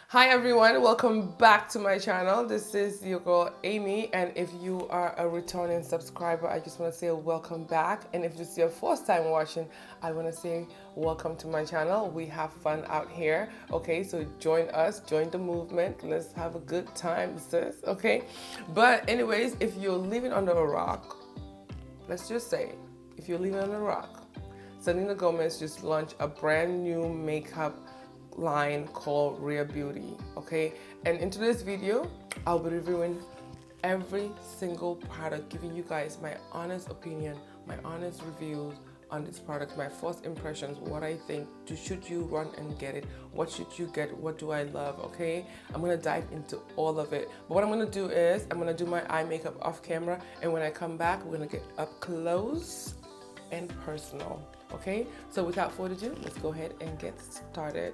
Hi everyone, welcome back to my channel. This is your girl Amy, and if you are a returning subscriber, I just want to say welcome back. And if this is your first time watching, I want to say welcome to my channel. We have fun out here, okay? So join us, join the movement. Let's have a good time, sis, okay? But anyways, if you're living under a rock, let's just say, if you're living under a rock, Selena Gomez just launched a brand new makeup line called Rare Beauty, okay? And in today's video, I'll be reviewing every single product, giving you guys my honest opinion, my honest reviews on this product, my first impressions, what I think. Should you run and get it? What should you get? What do I love? Okay, I'm gonna dive into all of it. But what I'm gonna do is I'm gonna do my eye makeup off camera, and when I come back, we're gonna get up close and personal. Okay, so without further ado, let's go ahead and get started.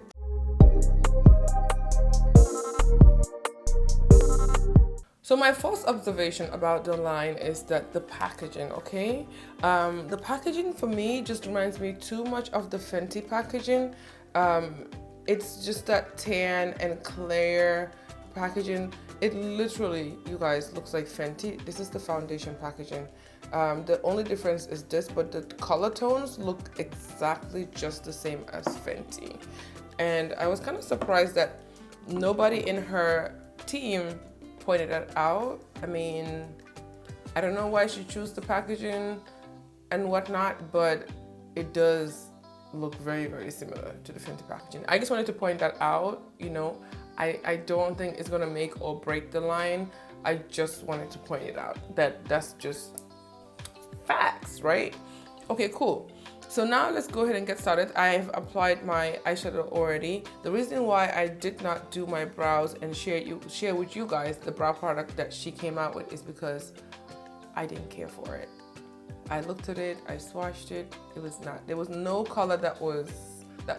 So my first observation about the line is that the packaging, okay? The packaging for me just reminds me too much of the Fenty packaging. It's just that tan and clear packaging. It literally, you guys, looks like Fenty. This is the foundation packaging. The only difference is this, but the color tones look exactly just the same as Fenty. And I was kind of surprised that nobody in her team pointed that out. I mean, I don't know why she chose the packaging and whatnot, but it does look very, very similar to the Fenty packaging. I just wanted to point that out, you know. I don't think it's gonna make or break the line. I just wanted to point it out. That's just facts, right? Okay, cool. So now let's go ahead and get started. I've applied my eyeshadow already. The reason why I did not do my brows and share with you guys the brow product that she came out with is because I didn't care for it. I looked at it, I swatched it. There was no color that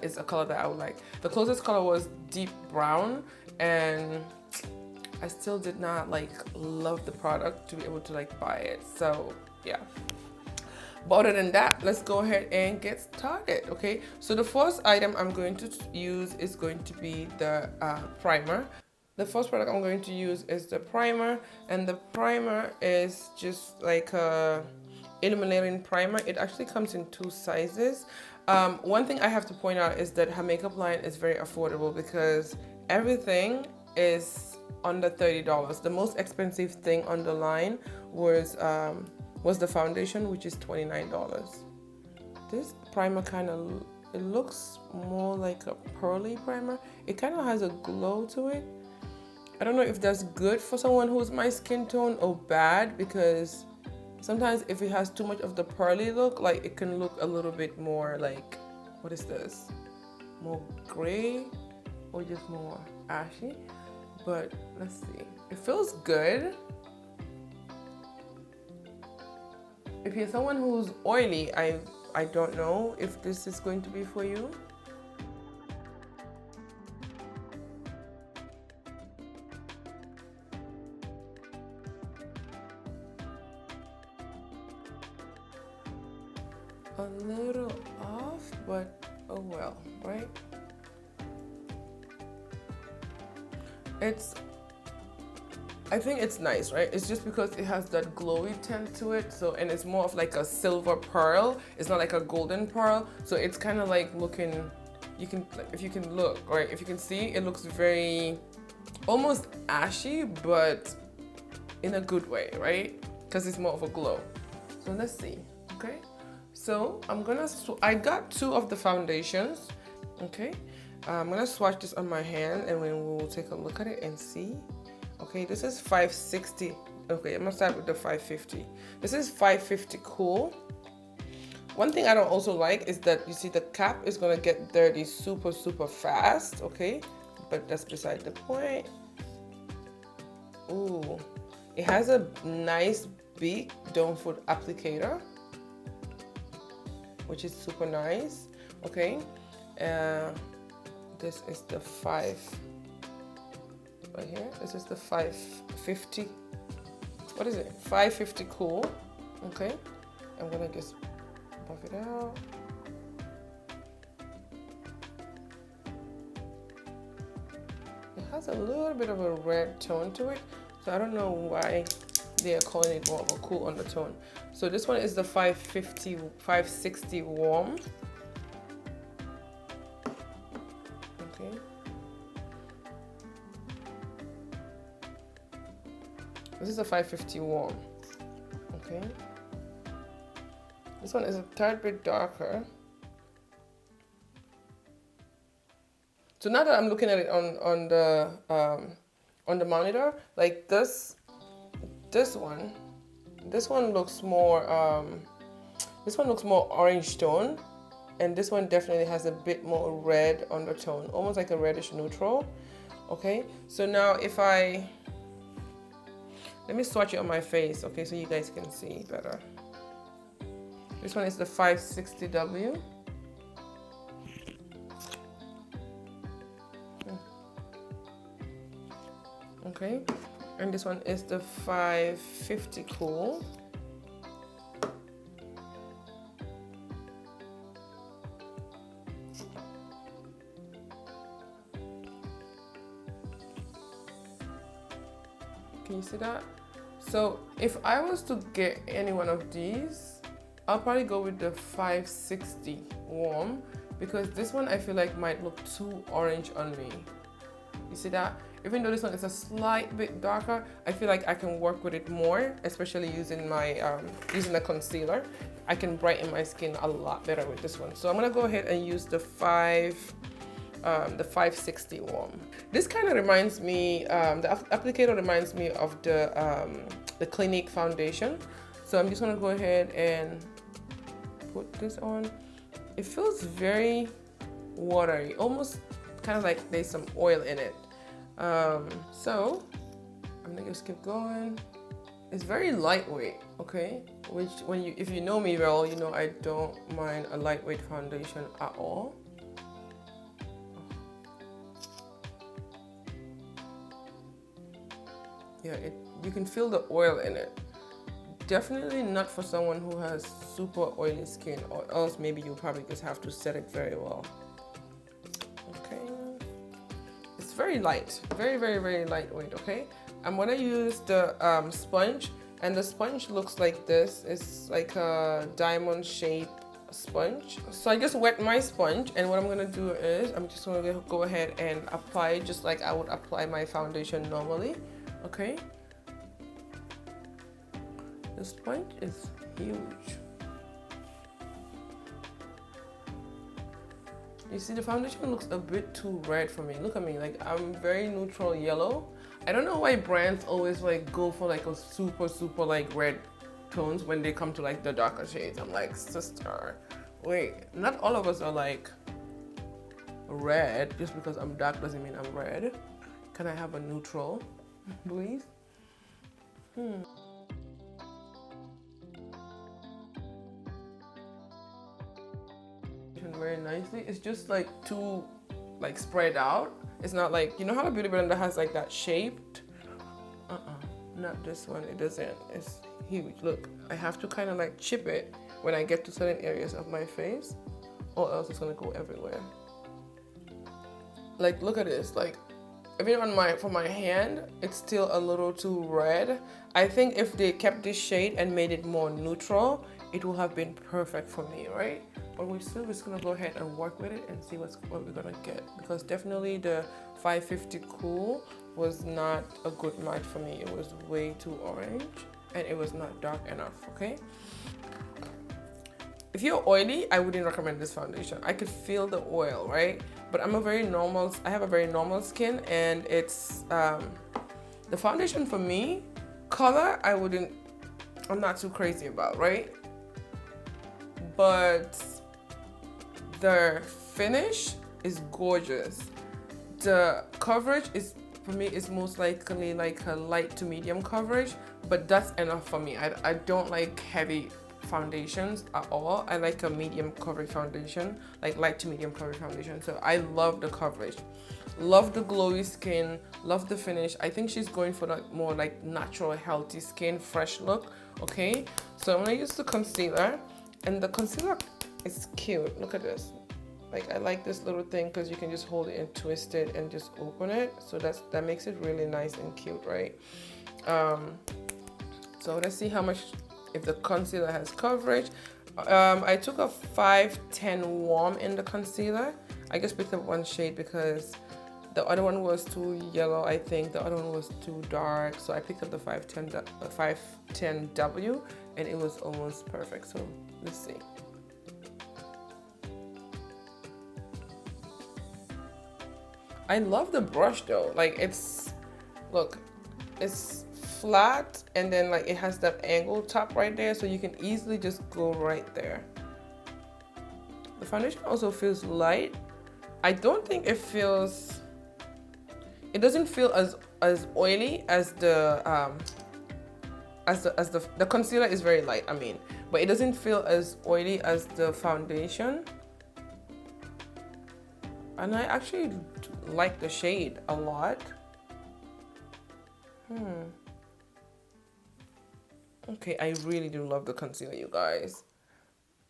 is a color that I would like. The closest color was deep brown, and I still did not love the product to be able to buy it. So yeah. But other than that, let's go ahead and get started, okay? So the first item I'm going to use is going to be the primer. The first product I'm going to use is the primer, and the primer is just like a illuminating primer. It actually comes in two sizes. One thing I have to point out is that her makeup line is very affordable because everything is under $30. The most expensive thing on the line was the foundation, which is $29. This primer it looks more like a pearly primer. It kind of has a glow to it. I don't know if that's good for someone who's my skin tone or bad, because sometimes if it has too much of the pearly look, it can look a little bit more like, what is this? More gray or just more ashy? But let's see. It feels good. If you're someone who's oily, I don't know if this is going to be for you. A little off, but oh well, right? I think it's nice, right? It's just because it has that glowy tint to it. So, and it's more of like a silver pearl. It's not like a golden pearl. So it's kind of like looking, if you can look, right? If you can see, it looks very, almost ashy, but in a good way, right? Because it's more of a glow. So let's see, okay? So I got two of the foundations, okay? I'm gonna swatch this on my hand, and then we'll take a look at it and see. Okay, this is 560. Okay, I'm gonna start with the 550. This is 550 Cool. One thing I don't also like is that you see the cap is gonna get dirty super, super fast, okay? But that's beside the point. Ooh, it has a nice big doe foot applicator, which is super nice, okay? This is the right here. This is the 550. What is it? 550 Cool. Okay. I'm gonna just buff it out. It has a little bit of a red tone to it. So I don't know why they are calling it more of a cool undertone. So this one is the 560 warm. Okay. This is a 550 warm. Okay. This one is a third bit darker. So now that I'm looking at it on the monitor, like this one looks more orange tone, and this one definitely has a bit more red undertone, almost like a reddish neutral. Okay, so now let me swatch it on my face, okay, so you guys can see better. This one is the 560W. Okay, and this one is the 550 cool. Can you see that? So if I was to get any one of these, I'll probably go with the 560 warm, because this one I feel like might look too orange on me. You see that? Even though this one is a slight bit darker, I feel like I can work with it more, especially using my using the concealer. I can brighten my skin a lot better with this one. So I'm gonna go ahead and use the 560 warm. This kind of reminds me, the applicator reminds me of the Clinique foundation. So I'm just gonna go ahead and put this on. It feels very watery, almost kind of like there's some oil in it. So I'm gonna just keep going. It's very lightweight, okay? Which if you know me well, you know I don't mind a lightweight foundation at all. Yeah, you can feel the oil in it. Definitely not for someone who has super oily skin, or else maybe you probably just have to set it very well. Okay. It's very light, very, very, very lightweight, okay? I'm gonna use the sponge, and the sponge looks like this. It's like a diamond shaped sponge. So I just wet my sponge, and what I'm gonna do is I'm just gonna go ahead and apply just like I would apply my foundation normally, okay? The sponge is huge. You see, the foundation looks a bit too red for me. Look at me, like I'm very neutral yellow. I don't know why brands always like go for like a super like red tones when they come to like the darker shades. I'm like, sister, wait, not all of us are like red. Just because I'm dark doesn't mean I'm red. Can I have a neutral, please? Very nicely. It's just like too like spread out. It's not like, you know how a beauty blender has like that shaped? Not this one. It doesn't. It's huge. Look, I have to kind of like chip it when I get to certain areas of my face, or else it's gonna go everywhere. Like, look at this. Like, even on for my hand, it's still a little too red. I think if they kept this shade and made it more neutral, it will have been perfect for me, right? But we're still just gonna go ahead and work with it and see what we're gonna get, because definitely the 550 cool was not a good match for me. It was way too orange and it was not dark enough, okay? If you're oily, I wouldn't recommend this foundation. I could feel the oil, right? But I have a very normal skin, and it's, the foundation for me, color, I'm not too crazy about, right? But the finish is gorgeous. The coverage is, for me, is most likely like a light to medium coverage, but that's enough for me. I don't like heavy foundations at all. I like a medium coverage foundation, like light to medium coverage foundation. So I love the coverage, love the glowy skin, love the finish. I think she's going for like more like natural, healthy skin, fresh look, okay? So I'm gonna use the concealer, and the concealer is cute. Look at this. Like I like this little thing because you can just hold it and twist it and just open it. So that makes it really nice and cute, right? So let's see how much, if the concealer has coverage. I took a 510 warm in the concealer. I just picked up one shade because the other one was too yellow, I think. The other one was too dark. So I picked up the 510W and it was almost perfect. So let's see. I love the brush though. Like look, it's flat and then like it has that angle top right there, so you can easily just go right there. The foundation also feels light. I don't think it doesn't feel as oily as the concealer is very light, I mean, but it doesn't feel as oily as the foundation. And I actually like the shade a lot. Okay, I really do love the concealer, you guys.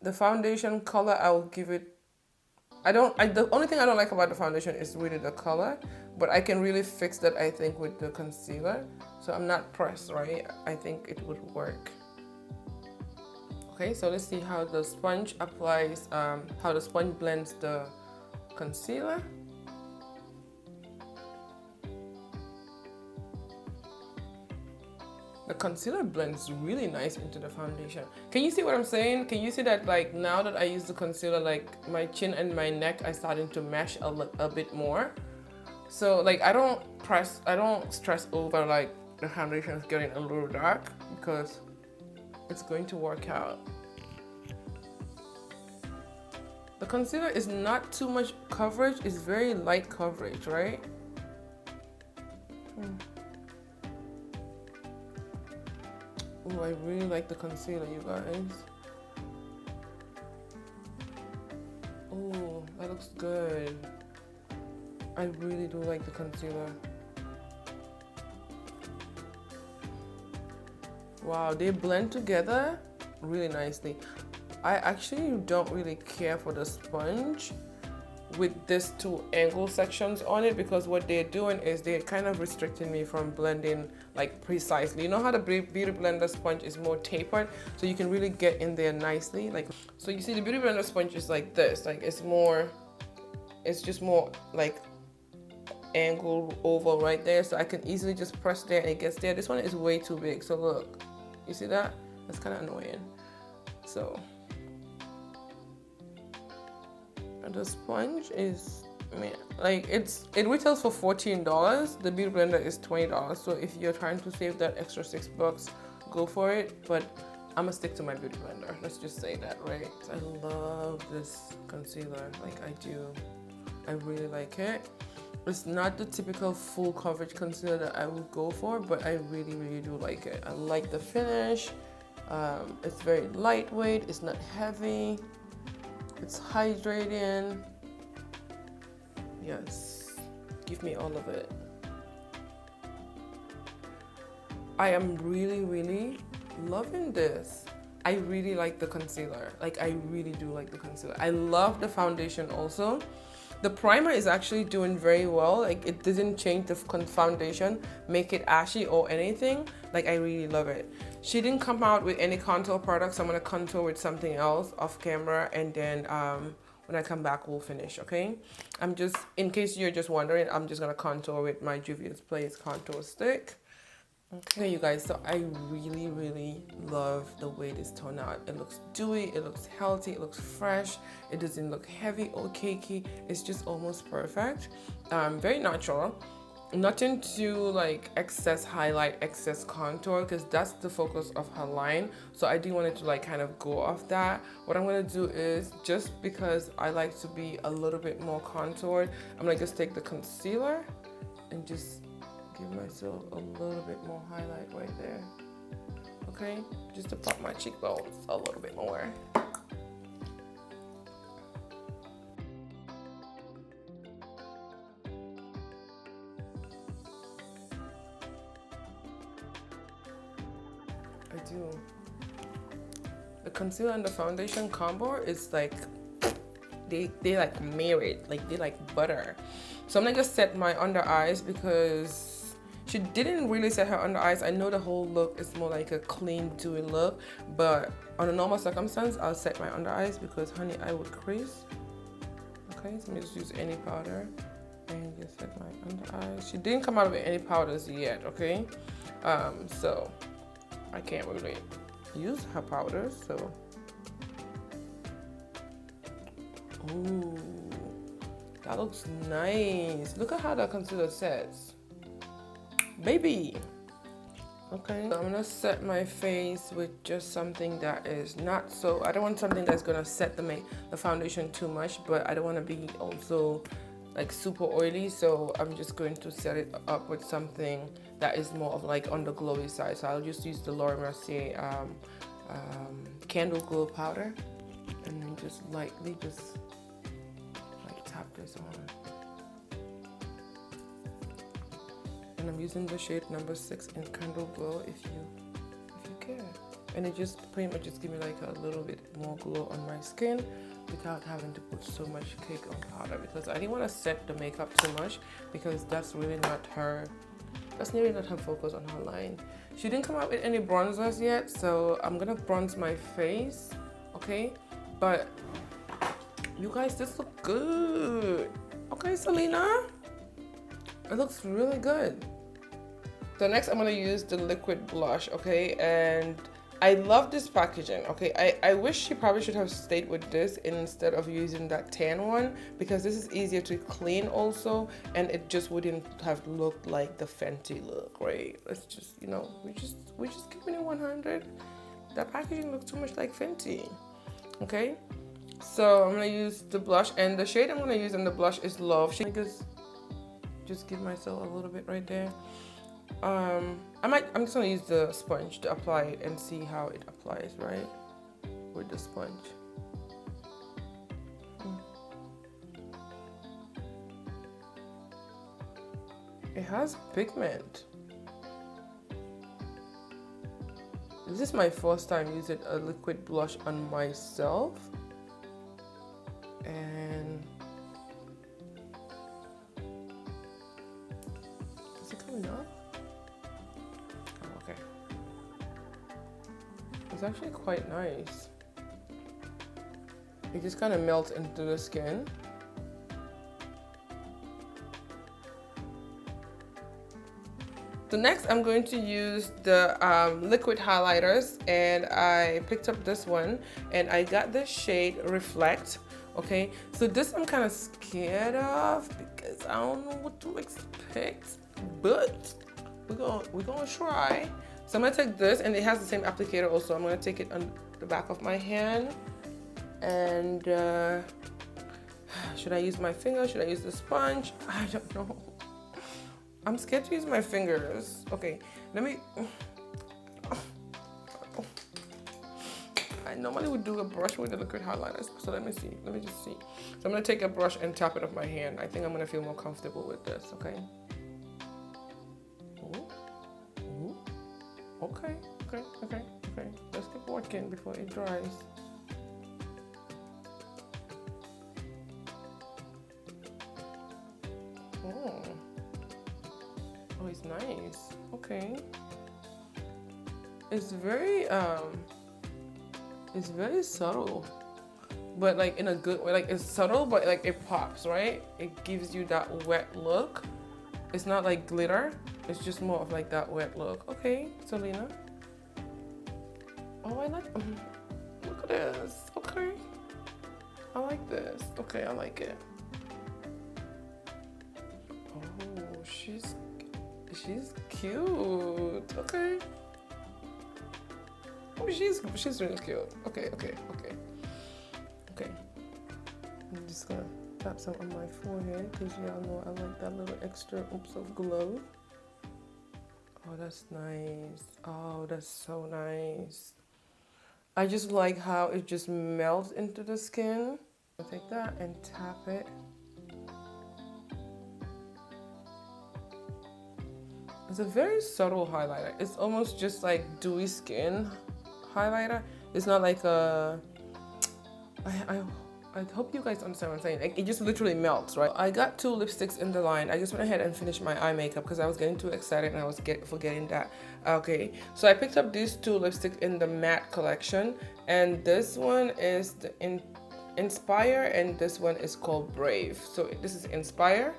The foundation color, I will give it, the only thing I don't like about the foundation is really the color, but I can really fix that, I think, with the concealer. So I'm not pressed, right? I think it would work. Okay, so let's see how the sponge applies, how the sponge blends the concealer. The concealer blends really nice into the foundation. Can you see what I'm saying? Can you see that, like, now that I use the concealer, like my chin and my neck are starting to mesh a bit more. So like I don't stress over like the foundation is getting a little dark, because it's going to work out. The concealer is not too much coverage, it's very light coverage, right? Oh, I really like the concealer, you guys. Oh, that looks good. I really do like the concealer. Wow, they blend together really nicely. I actually don't really care for the sponge with these two angle sections on it, because what they're doing is they're kind of restricting me from blending like precisely. You know how the Beauty Blender sponge is more tapered, so you can really get in there nicely. Like, so you see the Beauty Blender sponge is like this, like it's just more like angled oval right there, so I can easily just press there and it gets there. This one is way too big, so look, you see that? That's kind of annoying. So the sponge is, man, like it retails for $14. The Beauty Blender is $20. So if you're trying to save that extra $6, go for it. But I'm gonna stick to my Beauty Blender. Let's just say that, right? I love this concealer, like I do. I really like it. It's not the typical full coverage concealer that I would go for, but I really, really do like it. I like the finish. It's very lightweight. It's not heavy. It's hydrating. Yes, give me all of it. I am really, really loving this. I really like the concealer. Like, I really do like the concealer. I love the foundation also. The primer is actually doing very well. Like, it didn't change the foundation, make it ashy or anything. Like, I really love it. She didn't come out with any contour products. I'm gonna contour with something else off camera, and then when I come back, we'll finish, okay? I'm just, in case you're just wondering, I'm just gonna contour with my Juvia's Place contour stick. Okay, you guys, so I really, really love the way this turned out. It looks dewy, it looks healthy, it looks fresh, it doesn't look heavy or cakey. It's just almost perfect. Very natural. Nothing to like excess highlight, excess contour, because that's the focus of her line. So I do want it to like kind of go off that. What I'm gonna do is, just because I like to be a little bit more contoured, I'm gonna just take the concealer and just give myself a little bit more highlight right there. Okay, just to pop my cheekbones a little bit more. I do. The concealer and the foundation combo is like, they like married, like they like butter. So I'm gonna just set my under eyes because she didn't really set her under eyes. I know the whole look is more like a clean, dewy look, but on a normal circumstance, I'll set my under eyes because, honey, I would crease. Okay, so let me just use any powder and just set my under eyes. She didn't come out with any powders yet, okay? So I can't really use her powders, so. Ooh, that looks nice. Look at how that concealer sets. Baby. Okay, so I'm gonna set my face with just something that is not so, I don't want something that's gonna set the foundation too much, but I don't want to be also like super oily, so I'm just going to set it up with something that is more of like on the glowy side. So I'll just use the Laura Mercier Candle Glow powder, and then just lightly just like tap this on. And I'm using the shade number 6 in Candle Glow if you care. And it just pretty much just give me like a little bit more glow on my skin without having to put so much cake on powder, because I didn't want to set the makeup too much because that's really not her focus on her line. She didn't come out with any bronzers yet, so I'm gonna bronze my face, okay? But you guys, this look good. Okay, Selena, it looks really good. So next I'm gonna use the liquid blush, okay? And I love this packaging, okay? I wish she probably should have stayed with this instead of using that tan one, because this is easier to clean also, and it just wouldn't have looked like the Fenty look, right? Let's just, you know, we're just keeping it 100. That packaging looks too much like Fenty, okay? So I'm gonna use the blush, and the shade I'm gonna use in the blush is Love. Just give myself a little bit right there. I'm just gonna use the sponge to apply it and see how it applies, right? With the sponge. It has pigment. This is my first time using a liquid blush on myself. And is it coming up? Okay. It's actually quite nice. It just kind of melts into the skin. So next I'm going to use the liquid highlighters, and I picked up this one and I got the shade Reflect. Okay, so this I'm kind of scared of because I don't know what to expect, but we're gonna try. So I'm gonna take this, and it has the same applicator also. I'm gonna take it on the back of my hand, and should I use my finger? Should I use the sponge? I don't know. I'm scared to use my fingers. Okay, let me. I normally would do a brush with the liquid highlighters, so let me see. Let me just see. So I'm gonna take a brush and tap it off my hand. I think I'm gonna feel more comfortable with this. Okay. Ooh. Okay. Let's keep working before it dries. Oh, it's nice. Okay. It's very subtle, but like in a good way. Like it's subtle, but like it pops, right? It gives you that wet look. It's not like glitter. It's just more of like that wet look. Okay, Selena. Oh, I like. Look at this. Okay. I like this. Okay, I like it. Oh, she's cute. Okay. Oh, she's really cute. Okay. I'm just gonna tap some on my forehead because y'all know I like that little extra oops of glow. Oh, that's nice. Oh, that's so nice. I just like how it just melts into the skin. I'll take that and tap it. It's a very subtle highlighter. It's almost just like dewy skin highlighter. It's not like a I hope you guys understand what I'm saying. Like, it just literally melts, right? I got 2 lipsticks in the line. I just went ahead and finished my eye makeup because I was getting too excited and I was forgetting that. Okay, so I picked up these 2 lipsticks in the matte collection, and this one is the Inspire, and this one is called Brave. So this is Inspire,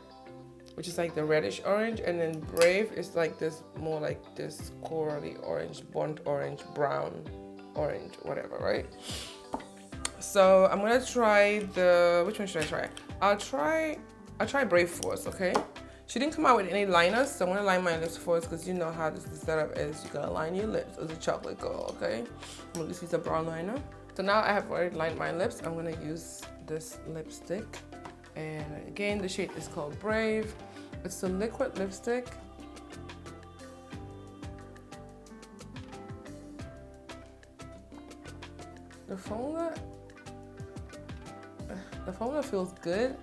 which is like the reddish orange, and then Brave is like this, more like this corally orange, burnt orange, brown orange, whatever, right? So I'm gonna try which one should I try? I'll try Brave first, okay? She didn't come out with any liners, so I'm gonna line my lips first because you know how the setup is. You gotta line your lips as a chocolate girl, okay? I'm gonna use a brown liner. So now I have already lined my lips. I'm gonna use this lipstick. And again, the shade is called Brave. It's a liquid lipstick. The formula feels good.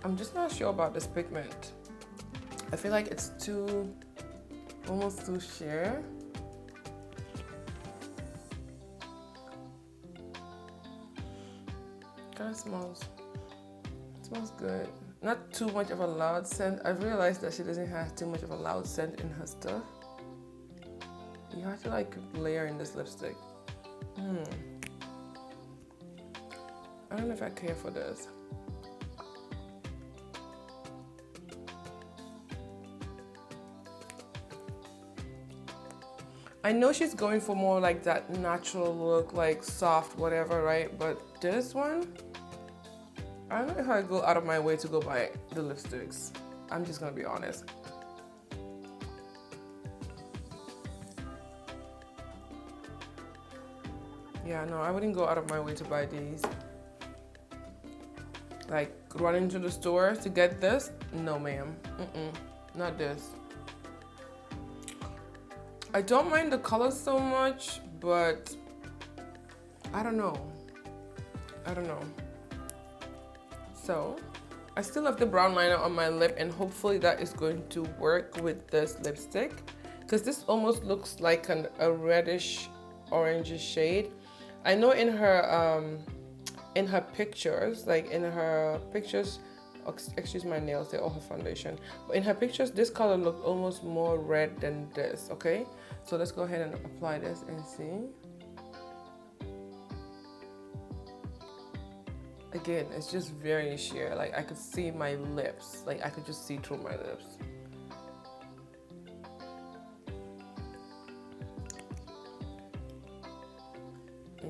I'm just not sure about this pigment. I feel like it's almost too sheer. Kind of smells good. Not too much of a loud scent. I've realized that she doesn't have too much of a loud scent in her stuff. You have to like layer in this lipstick. I don't know if I care for this. I know she's going for more like that natural look, like soft, whatever, right? But this one, I don't know if I go out of my way to go buy the lipsticks. I'm just gonna be honest. Yeah, no, I wouldn't go out of my way to buy these. Like, run into the store to get this? No, ma'am. Not this. I don't mind the color so much, but I don't know. So, I still have the brown liner on my lip, and hopefully that is going to work with this lipstick, because this almost looks like a reddish orange shade. I know in her pictures, excuse my nails, they're all her foundation, but in her pictures this color looked almost more red than this. Okay, so let's go ahead and apply this and see. Again, it's just very sheer. Like, I could see my lips, like I could just see through my lips.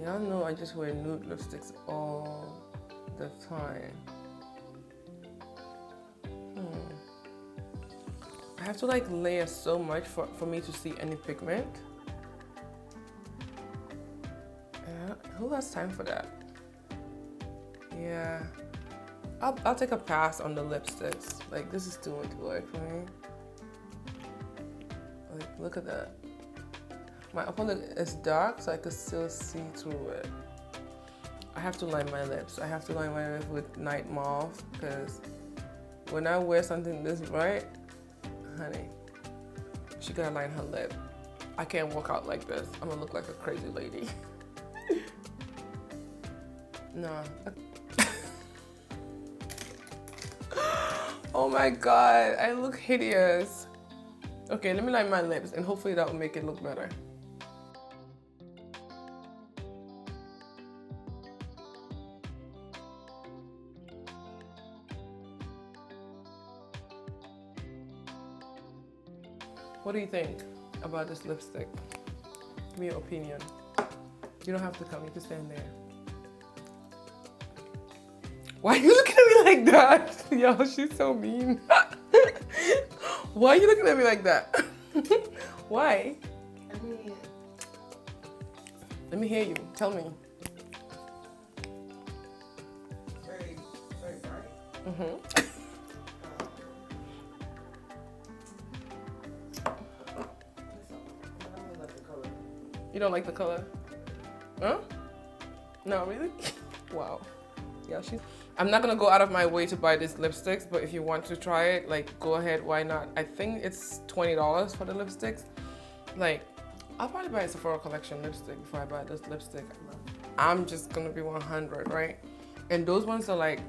Y'all know I just wear nude lipsticks all the time. I have to like layer so much for me to see any pigment. Who has time for that? Yeah, I'll take a pass on the lipsticks. Like, this is too much work for me. Like, look at that. My upper lip is dark, so I could still see through it. I have to line my lips. I have to line my lips with Night Mauve, because when I wear something this bright, honey, she gotta line her lip. I can't walk out like this. I'm gonna look like a crazy lady. No. Oh my god, I look hideous. Okay, let me line my lips and hopefully that will make it look better. What do you think about this lipstick? Give me your opinion. You don't have to come, you can stand there. Why are you looking at me like that? Yo, she's so mean. Why are you looking at me like that? Why? I mean, let me hear you. Tell me. very, very bright. Mm-hmm. I don't really like the color. You don't like the color? Huh? No, really? Wow. Yeah, I'm not gonna go out of my way to buy these lipsticks, but if you want to try it, like, go ahead, why not? I think it's $20 for the lipsticks. Like, I'll probably buy a Sephora collection lipstick before I buy this lipstick. I'm just gonna be 100, right? and those ones are like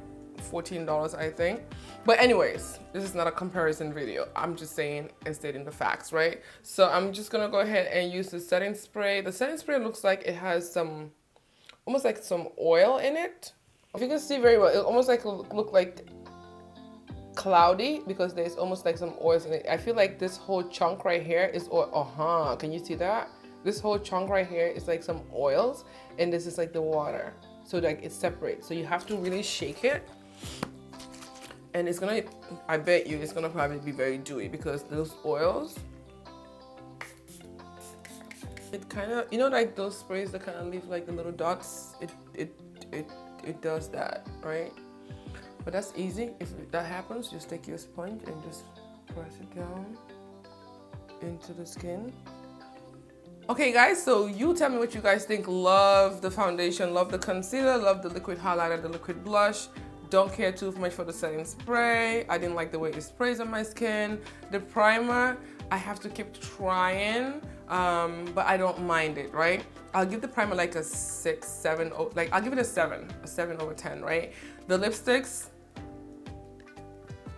$14, I think. But anyways, this is not a comparison video. I'm just saying and stating the facts, right? So I'm just gonna go ahead and use the setting spray. The setting spray looks like it has some, almost like some oil in it. If you can see very well, it almost like look like cloudy because there's almost like some oils in it. I feel like this whole chunk right here is oil. Can you see that? This whole chunk right here is like some oils, and this is like the water. So like it separates. So you have to really shake it. And it's gonna, I bet you it's gonna probably be very dewy because those oils, it kind of, you know, like those sprays that kind of leave like the little dots. It does that, right? But that's easy. If that happens, just take your sponge and just press it down into the skin. Okay guys, so you tell me what you guys think. Love the foundation, love the concealer, love the liquid highlighter, the liquid blush. Don't care too much for the setting spray. I didn't like the way it sprays on my skin. The primer, I have to keep trying, but I don't mind it, right? I'll give the primer like a 6, 7, like I'll give it a 7 over 10, right? The lipsticks,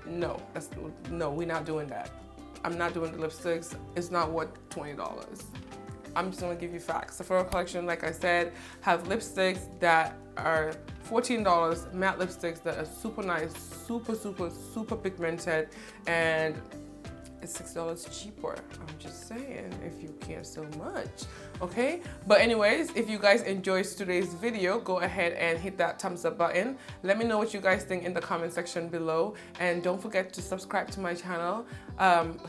no, we're not doing that. I'm not doing the lipsticks. It's not worth $20. I'm just gonna give you facts. Sephora collection, like I said, have lipsticks that are $14, matte lipsticks that are super nice, super pigmented, and it's $6 cheaper. I'm just saying, if you care so much, okay? But anyways, if you guys enjoyed today's video, go ahead and hit that thumbs up button. Let me know what you guys think in the comment section below, and don't forget to subscribe to my channel.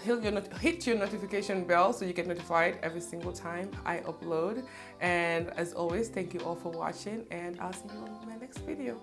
Hit your notification bell so you get notified every single time I upload. And as always, thank you all for watching, and I'll see you in my next video.